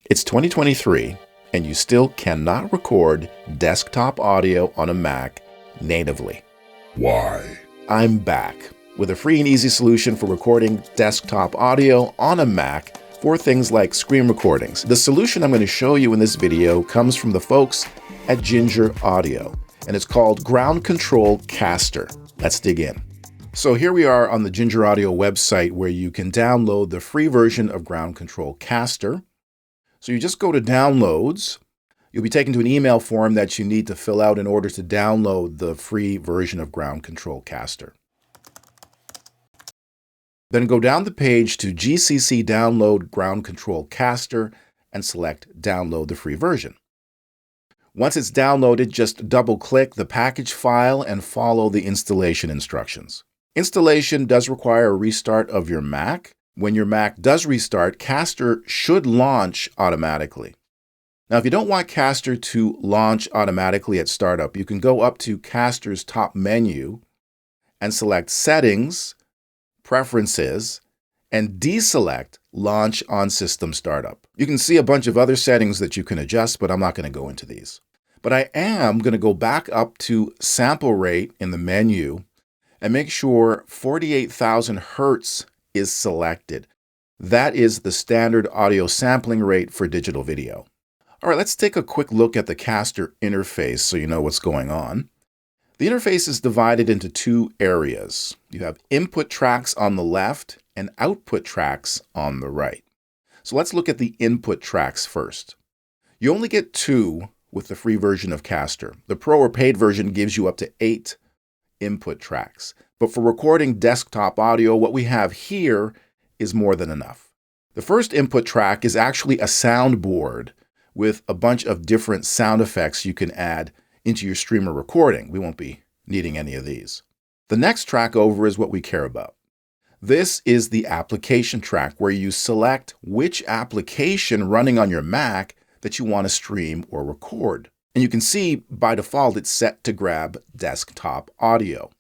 It's 2023, and you still cannot record desktop audio on a Mac natively. Why? I'm back with a free and easy solution for recording desktop audio on a Mac for things like screen recordings. The solution I'm going to show you in this video comes from the folks at Ginger Audio, and it's called Ground Control Caster. Let's dig in. So here we are on the Ginger Audio website where you can download the free version of Ground Control Caster. So you just go to Downloads. You'll be taken to an email form that you need to fill out in order to download the free version of Ground Control Caster. Then go down the page to GCC Download Ground Control Caster and select Download the free version. Once it's downloaded, just double-click the package file and follow the installation instructions. Installation does require a restart of your Mac. When your Mac does restart, Caster should launch automatically. Now, if you don't want Caster to launch automatically at startup, you can go up to Caster's top menu and select Settings, Preferences, and deselect Launch on System Startup. You can see a bunch of other settings that you can adjust, but I'm not going to go into these. But I am going to go back up to Sample Rate in the menu and make sure 48,000 Hertz is selected. That is the standard audio sampling rate for digital video. All right, let's take a quick look at the Caster interface so you know what's going on. The interface is divided into two areas. You have input tracks on the left and output tracks on the right. So let's look at the input tracks first. You only get 2 with the free version of Caster. The Pro or paid version gives you up to 8 input tracks. But for recording desktop audio, what we have here is more than enough. The first input track is actually a soundboard with a bunch of different sound effects you can add into your streamer recording. We won't be needing any of these. The next track over is what we care about. This is the application track where you select which application running on your Mac that you want to stream or record. And you can see by default it's set to grab desktop audio.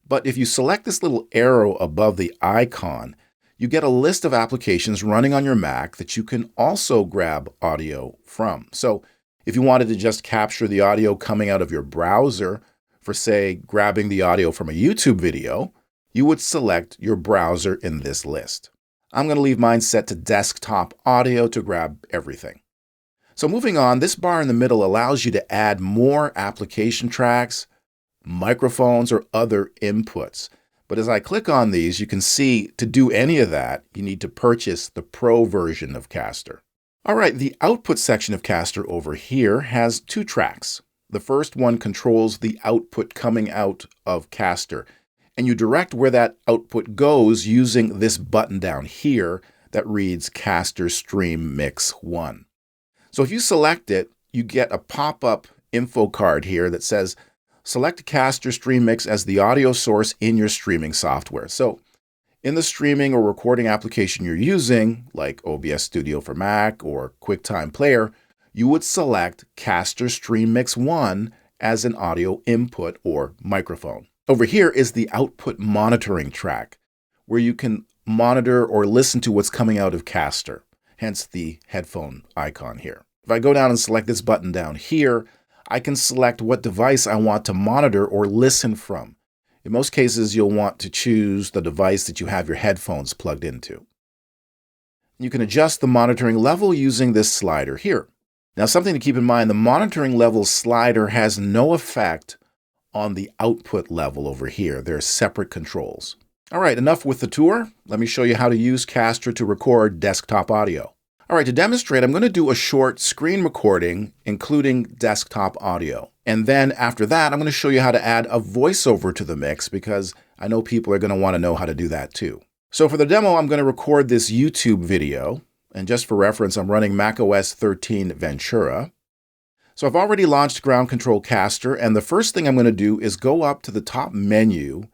But if you select this little arrow above the icon, you get a list of applications running on your Mac that you can also grab audio from. So if you wanted to just capture the audio coming out of your browser for, say, grabbing the audio from a YouTube video, you would select your browser in this list. I'm going to leave mine set to desktop audio to grab everything. So moving on, this bar in the middle allows you to add more application tracks, microphones, or other inputs. But as I click on these, you can see to do any of that, you need to purchase the Pro version of Caster. All right, the output section of Caster over here has 2 tracks. The first one controls the output coming out of Caster, and you direct where that output goes using this button down here that reads Caster Stream Mix 1. So if you select it, you get a pop-up info card here that says, select Caster Stream Mix as the audio source in your streaming software. So in the streaming or recording application you're using, like OBS Studio for Mac or QuickTime Player, you would select Caster Stream Mix 1 as an audio input or microphone. Over here is the output monitoring track, where you can monitor or listen to what's coming out of Caster, hence the headphone icon here. If I go down and select this button down here, I can select what device I want to monitor or listen from. In most cases, you'll want to choose the device that you have your headphones plugged into. You can adjust the monitoring level using this slider here. Now, something to keep in mind, the monitoring level slider has no effect on the output level over here. They're separate controls. All right, enough with the tour. Let me show you how to use Caster to record desktop audio. All right, to demonstrate, I'm going to do a short screen recording, including desktop audio. And then after that, I'm going to show you how to add a voiceover to the mix because I know people are going to want to know how to do that too. So for the demo, I'm going to record this YouTube video. And just for reference, I'm running macOS 13 Ventura. So I've already launched Ground Control Caster, and the first thing I'm going to do is go up to the top menu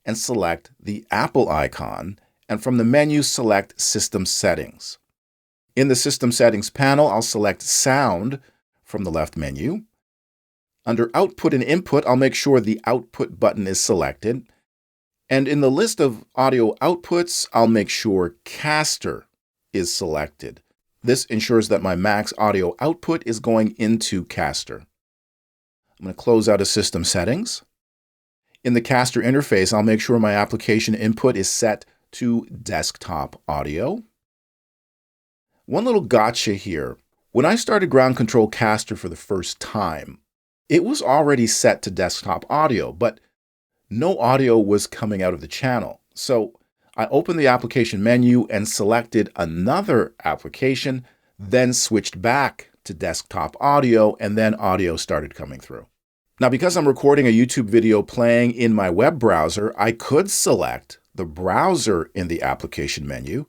and select the Apple icon, and from the menu, select System Settings. In the System Settings panel, I'll select Sound from the left menu. Under Output and Input, I'll make sure the Output button is selected. And in the list of audio outputs, I'll make sure Caster is selected. This ensures that my Mac's audio output is going into Caster. I'm going to close out of System Settings. In the Caster interface, I'll make sure my application input is set to desktop audio. One little gotcha here. When I started Ground Control Caster for the first time, it was already set to desktop audio, but no audio was coming out of the channel. So I opened the application menu and selected another application, then switched back to desktop audio, and then audio started coming through. Now, because I'm recording a YouTube video playing in my web browser, I could select the browser in the application menu,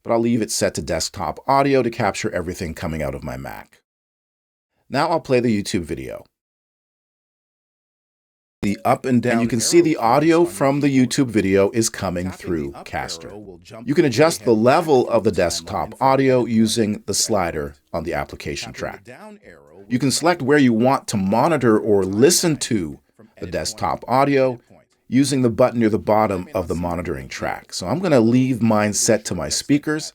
but I'll leave it set to desktop audio to capture everything coming out of my Mac. Now I'll play the YouTube video. The up and down, and you can see the audio from the YouTube video is coming through Caster. You can adjust the level of the desktop audio using the slider on the application track. You can select where you want to monitor or listen to the desktop audio using the button near the bottom of the monitoring track. So I'm going to leave mine set to my speakers,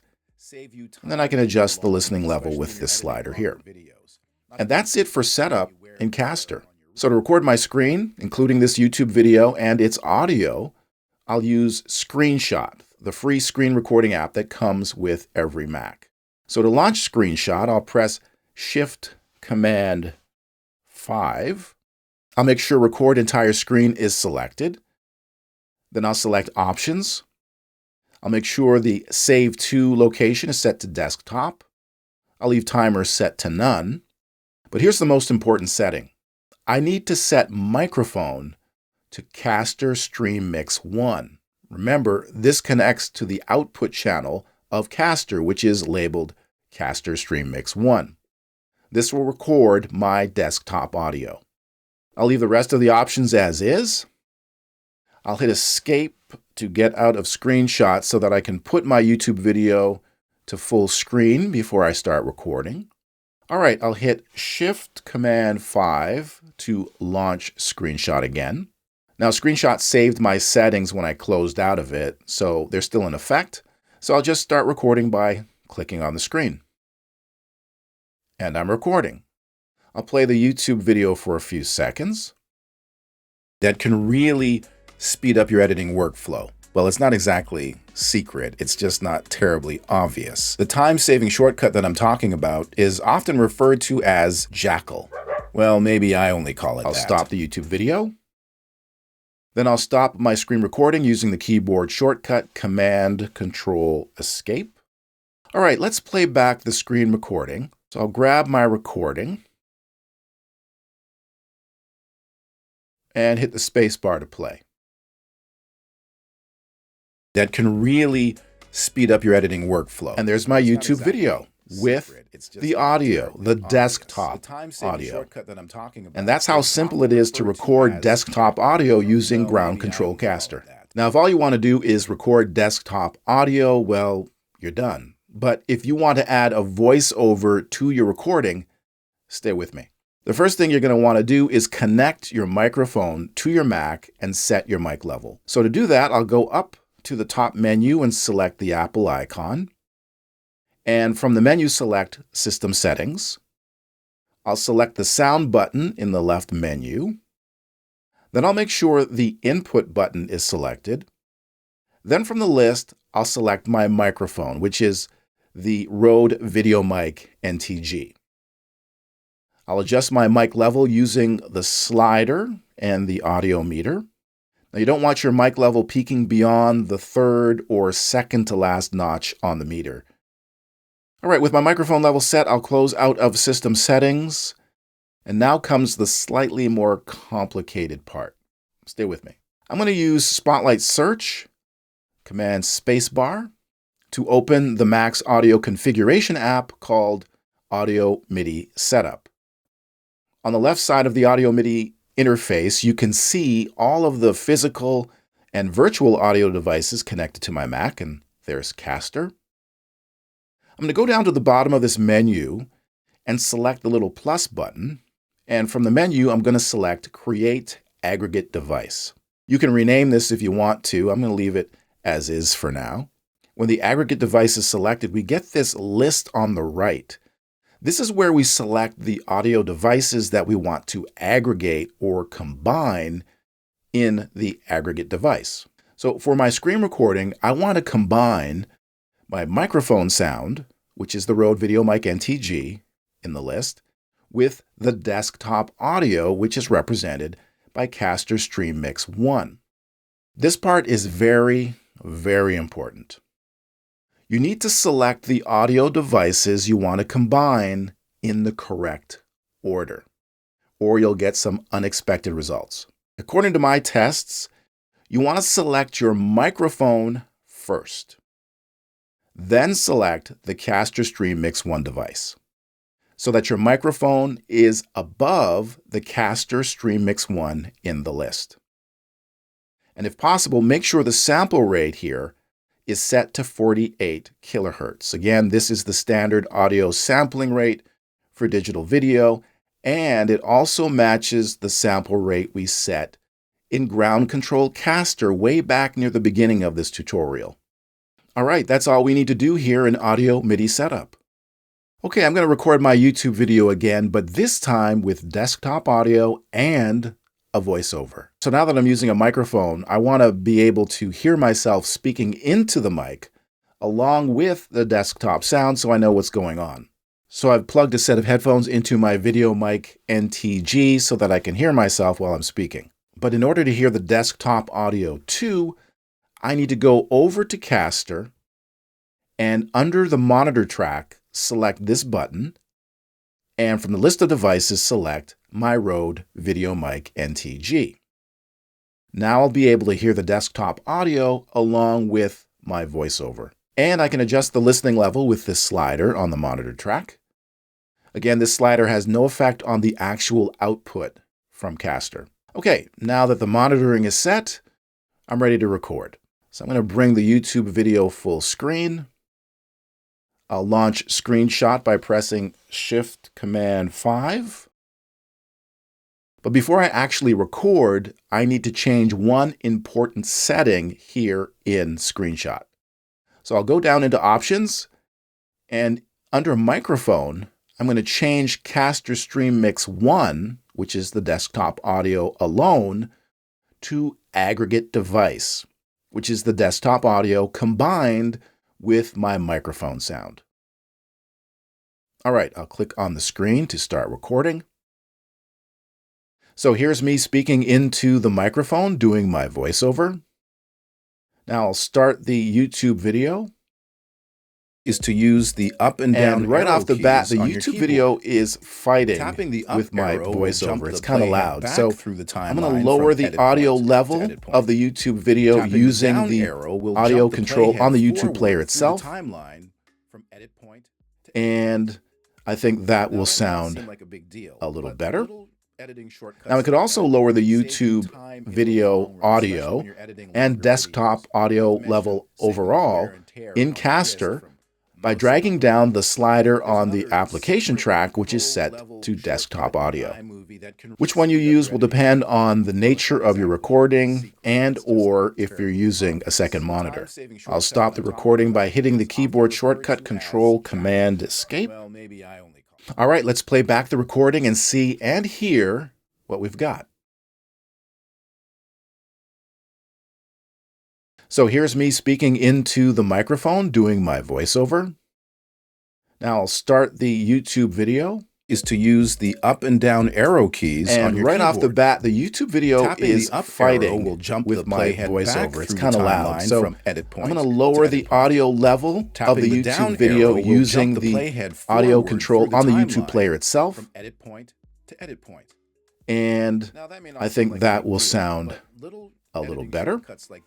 and then I can adjust the listening level with this slider here. And that's it for setup in Caster. So to record my screen, including this YouTube video and its audio, I'll use Screenshot, the free screen recording app that comes with every Mac. So to launch Screenshot, I'll press Shift-Command-5. I'll make sure Record Entire Screen is selected. Then I'll select Options. I'll make sure the Save To location is set to Desktop. I'll leave Timer set to None. But here's the most important setting. I need to set microphone to Caster Stream Mix 1. Remember, this connects to the output channel of Caster, which is labeled Caster Stream Mix 1. This will record my desktop audio. I'll leave the rest of the options as is. I'll hit Escape to get out of Screenshot so that I can put my YouTube video to full screen before I start recording. All right, I'll hit Shift-Command-5 to launch Screenshot again. Now, Screenshot saved my settings when I closed out of it, so they're still in effect. So I'll just start recording by clicking on the screen. And I'm recording. I'll play the YouTube video for a few seconds. That can really speed up your editing workflow. Well, it's not exactly secret, it's just not terribly obvious. The time-saving shortcut that I'm talking about is often referred to as Jackal. Well, maybe I only call it that. I'll stop the YouTube video. Then I'll stop my screen recording using the keyboard shortcut Command-Control-Escape. All right, let's play back the screen recording. So I'll grab my recording and hit the space bar to play. That can really speed up your editing workflow. And there's my YouTube video with the audio, the desktop audio. And that's how simple it is to record desktop audio using Ground Control Caster. Now, if all you want to do is record desktop audio, well, you're done. But if you want to add a voiceover to your recording, stay with me. The first thing you're going to want to do is connect your microphone to your Mac and set your mic level. So to do that, I'll go up to the top menu and select the Apple icon. And from the menu, select System Settings. I'll select the Sound button in the left menu. Then I'll make sure the Input button is selected. Then from the list, I'll select my microphone, which is the Rode VideoMic NTG. I'll adjust my mic level using the slider and the audio meter. Now, you don't want your mic level peaking beyond the third or second to last notch on the meter. All right, with my microphone level set, I'll close out of System Settings. And now comes the slightly more complicated part. Stay with me. I'm going to use Spotlight Search, Command Spacebar, to open the Mac's audio configuration app called Audio MIDI Setup. On the left side of the Audio MIDI interface, you can see all of the physical and virtual audio devices connected to my Mac, and there's Caster. I'm going to go down to the bottom of this menu and select the little plus button, and from the menu, I'm going to select Create Aggregate Device. You can rename this if you want to. I'm going to leave it as is for now. When the aggregate device is selected, we get this list on the right. This is where we select the audio devices that we want to aggregate or combine in the aggregate device. So for my screen recording, I want to combine my microphone sound, which is the Rode VideoMic NTG in the list, with the desktop audio, which is represented by Caster Stream Mix 1. This part is very, very important. You need to select the audio devices you want to combine in the correct order, or you'll get some unexpected results. According to my tests, you want to select your microphone first. Then select the Caster Stream Mix 1 device so that your microphone is above the Caster Stream Mix 1 in the list. And if possible, make sure the sample rate here is set to 48 kilohertz. Again, this is the standard audio sampling rate for digital video, and it also matches the sample rate we set in Ground Control Caster way back near the beginning of this tutorial. All right, that's all we need to do here in Audio MIDI Setup. Okay, I'm going to record my YouTube video again, but this time with desktop audio and a voiceover. So now that I'm using a microphone, I want to be able to hear myself speaking into the mic along with the desktop sound so I know what's going on. So I've plugged a set of headphones into my VideoMic NTG so that I can hear myself while I'm speaking. But in order to hear the desktop audio too, I need to go over to Caster and under the monitor track, select this button, and from the list of devices, select my Rode VideoMic NTG. Now I'll be able to hear the desktop audio along with my voiceover. And I can adjust the listening level with this slider on the monitor track. Again, this slider has no effect on the actual output from Caster. Okay, now that the monitoring is set, I'm ready to record. So I'm going to bring the YouTube video full screen. I'll launch Screenshot by pressing Shift-Command-5. But before I actually record, I need to change one important setting here in Screenshot. So I'll go down into Options, and under Microphone, I'm going to change Caster Stream Mix 1, which is the desktop audio alone, to Aggregate Device, which is the desktop audio combined with my microphone sound. All right, I'll click on the screen to start recording. So here's me speaking into the microphone, doing my voiceover. Now I'll start the YouTube video. Is to use the up and down right off the bat, the YouTube video is fighting with my voiceover. It's kind of loud. So I'm going to to lower the audio level of the YouTube video using the audio control on the YouTube player itself. And I think that will sound a little better. Now I could also lower the YouTube video audio and desktop audio level overall in Caster by dragging down the slider on the application track, which is set to desktop audio. Which one you use will depend on the nature of your recording and/or if you're using a second monitor. I'll stop the recording by hitting the keyboard shortcut Control-Command-Escape. All right, let's play back the recording and see and hear what we've got. So here's me speaking into the microphone, doing my voiceover. Now I'll start the YouTube video. Is to use the up and down arrow keys on your right keyboard. off the bat, the YouTube video is fighting will jump with the my playhead voiceover. It's kind of loud. So from edit point I'm going to lower the audio level of the YouTube video using the audio control on the YouTube player itself. From edit point to edit point. And I think that will sound a little better.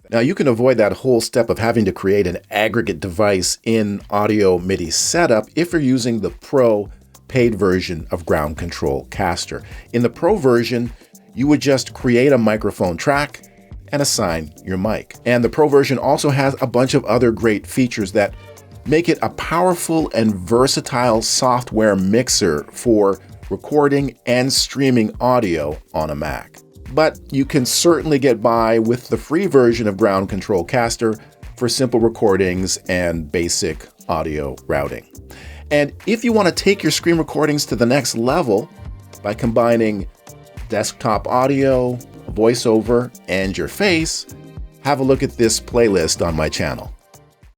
Now you can avoid that whole step of having to create an aggregate device in Audio MIDI Setup if you're using the Pro paid version of Ground Control Caster. In the Pro version, you would just create a microphone track and assign your mic. And the Pro version also has a bunch of other great features that make it a powerful and versatile software mixer for recording and streaming audio on a Mac. But you can certainly get by with the free version of Ground Control Caster for simple recordings and basic audio routing. And if you want to take your screen recordings to the next level by combining desktop audio, voiceover, and your face, have a look at this playlist on my channel.